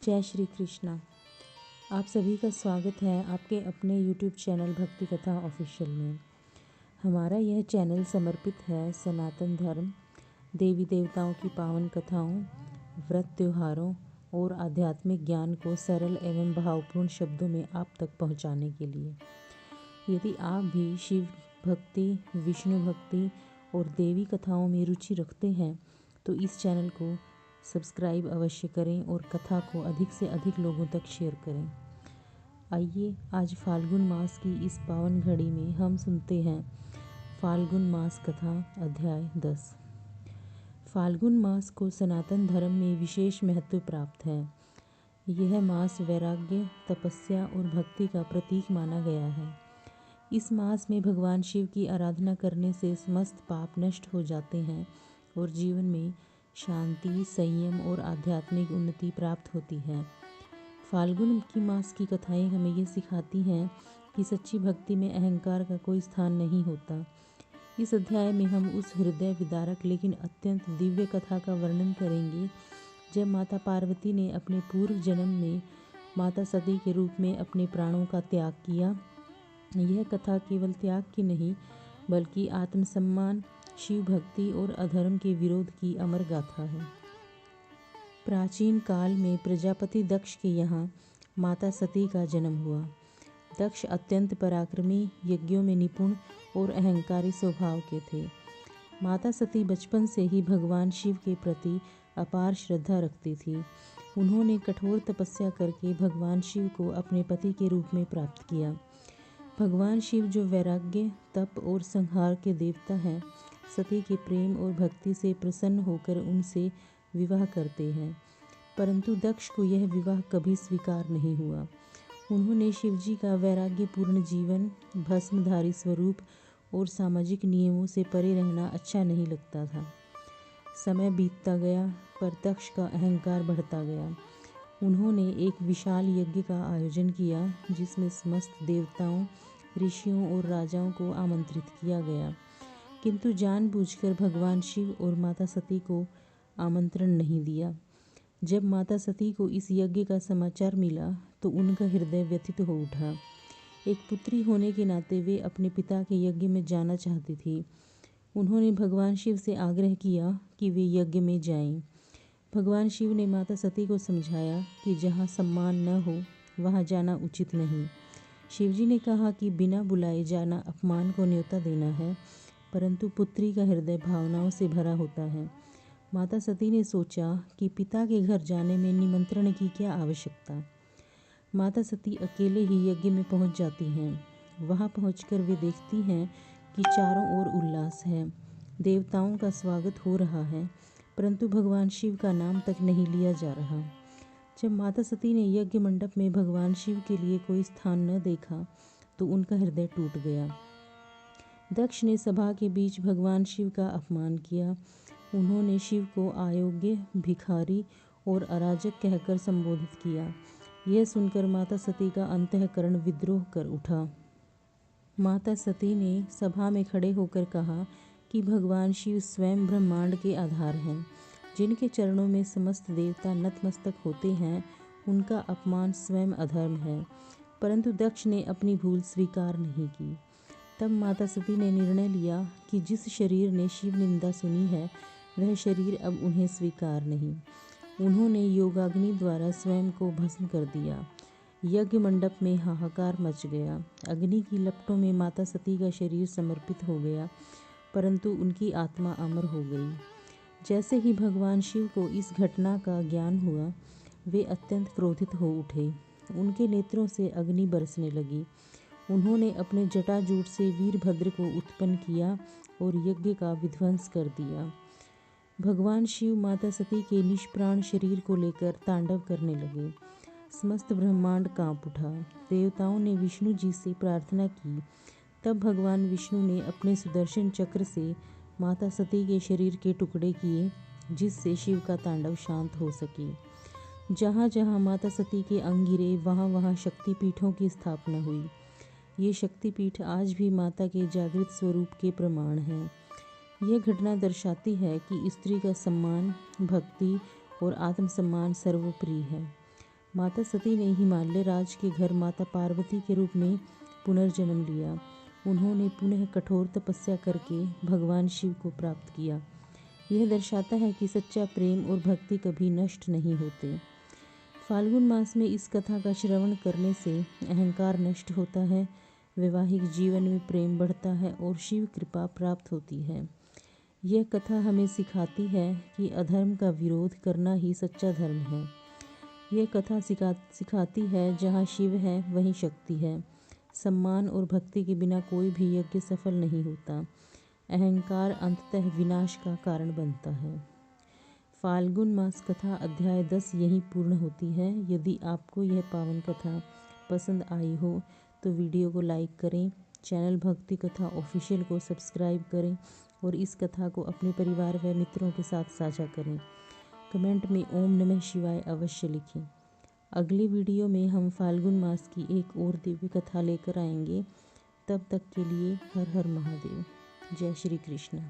जय श्री कृष्णा। आप सभी का स्वागत है आपके अपने YouTube चैनल भक्ति कथा ऑफिशियल में। हमारा यह चैनल समर्पित है सनातन धर्म, देवी देवताओं की पावन कथाओं, व्रत त्योहारों और आध्यात्मिक ज्ञान को सरल एवं भावपूर्ण शब्दों में आप तक पहुंचाने के लिए। यदि आप भी शिव भक्ति, विष्णु भक्ति और देवी कथाओं में रुचि रखते हैं तो इस चैनल को सब्सक्राइब अवश्य करें और कथा को अधिक से अधिक लोगों तक शेयर करें। आइए आज फाल्गुन मास की इस पावन घड़ी में हम सुनते हैं फाल्गुन मास कथा अध्याय 10। फाल्गुन मास को सनातन धर्म में विशेष महत्व प्राप्त है। यह मास वैराग्य, तपस्या और भक्ति का प्रतीक माना गया है। इस मास में भगवान शिव की आराधना करने से समस्त पाप नष्ट हो जाते हैं और जीवन में शांति, संयम और आध्यात्मिक उन्नति प्राप्त होती है। फाल्गुन की मास की कथाएं हमें ये सिखाती हैं कि सच्ची भक्ति में अहंकार का कोई स्थान नहीं होता। इस अध्याय में हम उस हृदय विदारक लेकिन अत्यंत दिव्य कथा का वर्णन करेंगे जब माता पार्वती ने अपने पूर्व जन्म में माता सती के रूप में अपने प्राणों का त्याग किया। यह कथा केवल त्याग की नहीं बल्कि आत्मसम्मान, शिव भक्ति और अधर्म के विरोध की अमर गाथा है। प्राचीन काल में प्रजापति दक्ष के यहाँ माता सती का जन्म हुआ। दक्ष अत्यंत पराक्रमी, यज्ञों में निपुण और अहंकारी स्वभाव के थे। माता सती बचपन से ही भगवान शिव के प्रति अपार श्रद्धा रखती थी। उन्होंने कठोर तपस्या करके भगवान शिव को अपने पति के रूप में प्राप्त किया। भगवान शिव जो वैराग्य, तप और संहार के देवता हैं, सती के प्रेम और भक्ति से प्रसन्न होकर उनसे विवाह करते हैं, परंतु दक्ष को यह विवाह कभी स्वीकार नहीं हुआ। उन्होंने शिवजी का वैराग्यपूर्ण जीवन, भस्मधारी स्वरूप और सामाजिक नियमों से परे रहना अच्छा नहीं लगता था। समय बीतता गया पर दक्ष का अहंकार बढ़ता गया। उन्होंने एक विशाल यज्ञ का आयोजन किया जिसमें समस्त देवताओं, ऋषियों और राजाओं को आमंत्रित किया गया, किंतु जानबूझकर भगवान शिव और माता सती को आमंत्रण नहीं दिया। जब माता सती को इस यज्ञ का समाचार मिला तो उनका हृदय व्यथित हो उठा। एक पुत्री होने के नाते वे अपने पिता के यज्ञ में जाना चाहती थी। उन्होंने भगवान शिव से आग्रह किया कि वे यज्ञ में जाएं। भगवान शिव ने माता सती को समझाया कि जहाँ सम्मान न हो वहाँ जाना उचित नहीं। शिवजी ने कहा कि बिना बुलाए जाना अपमान को न्योता देना है, परंतु पुत्री का हृदय भावनाओं से भरा होता है। माता सती ने सोचा कि पिता के घर जाने में निमंत्रण की क्या आवश्यकता। माता सती अकेले ही यज्ञ में पहुंच जाती हैं। वहां पहुंचकर वे देखती हैं कि चारों ओर उल्लास है, देवताओं का स्वागत हो रहा है, परंतु भगवान शिव का नाम तक नहीं लिया जा रहा। जब माता सती ने यज्ञ मंडप में भगवान शिव के लिए कोई स्थान न देखा तो उनका हृदय टूट गया। दक्ष ने सभा के बीच भगवान शिव का अपमान किया। उन्होंने शिव को अयोग्य, भिखारी और अराजक कहकर संबोधित किया। यह सुनकर माता सती का अंतःकरण विद्रोह कर उठा। माता सती ने सभा में खड़े होकर कहा कि भगवान शिव स्वयं ब्रह्मांड के आधार हैं। जिनके चरणों में समस्त देवता नतमस्तक होते हैं, उनका अपमान स्वयं अधर्म है। परंतु दक्ष ने अपनी भूल स्वीकार नहीं की। तब माता सती ने निर्णय लिया कि जिस शरीर ने शिव निंदा सुनी है वह शरीर अब उन्हें स्वीकार नहीं। उन्होंने योगाग्नि द्वारा स्वयं को भस्म कर दिया। यज्ञ मंडप में हाहाकार मच गया। अग्नि की लपटों में माता सती का शरीर समर्पित हो गया, परंतु उनकी आत्मा अमर हो गई। जैसे ही भगवान शिव को इस घटना का ज्ञान हुआ, वे अत्यंत क्रोधित हो उठे। उनके नेत्रों से अग्नि बरसने लगी। उन्होंने अपने जटाजूट से वीरभद्र को उत्पन्न किया और यज्ञ का विध्वंस कर दिया। भगवान शिव माता सती के निष्प्राण शरीर को लेकर तांडव करने लगे। समस्त ब्रह्मांड कांप उठा। देवताओं ने विष्णु जी से प्रार्थना की। तब भगवान विष्णु ने अपने सुदर्शन चक्र से माता सती के शरीर के टुकड़े किए, जिससे शिव का तांडव शांत हो सके। जहाँ जहाँ माता सती के अंग गिरे वहाँ वहाँ शक्तिपीठों की स्थापना हुई। ये शक्तिपीठ आज भी माता के जागृत स्वरूप के प्रमाण हैं। यह घटना दर्शाती है कि स्त्री का सम्मान, भक्ति और आत्मसम्मान सर्वोपरि है। माता सती ने हिमालय राज के घर माता पार्वती के रूप में पुनर्जन्म लिया। उन्होंने पुनः कठोर तपस्या करके भगवान शिव को प्राप्त किया। यह दर्शाता है कि सच्चा प्रेम और भक्ति कभी नष्ट नहीं होते। फाल्गुन मास में इस कथा का श्रवण करने से अहंकार नष्ट होता है, वैवाहिक जीवन में प्रेम बढ़ता है और शिव कृपा प्राप्त होती है। यह कथा हमें सिखाती है कि अधर्म का विरोध करना ही सच्चा धर्म है। यह कथा सिखाती है जहाँ शिव है वहीं शक्ति है। सम्मान और भक्ति के बिना कोई भी यज्ञ सफल नहीं होता। अहंकार अंततः विनाश का कारण बनता है। फाल्गुन मास कथा अध्याय 10 यहीं पूर्ण होती है। यदि आपको यह पावन कथा पसंद आई हो तो वीडियो को लाइक करें, चैनल भक्ति कथा ऑफिशियल को सब्सक्राइब करें और इस कथा को अपने परिवार व मित्रों के साथ साझा करें। कमेंट में ओम नमः शिवाय अवश्य लिखें। अगली वीडियो में हम फाल्गुन मास की एक और दिव्य कथा लेकर आएंगे। तब तक के लिए हर हर महादेव। जय श्री कृष्ण।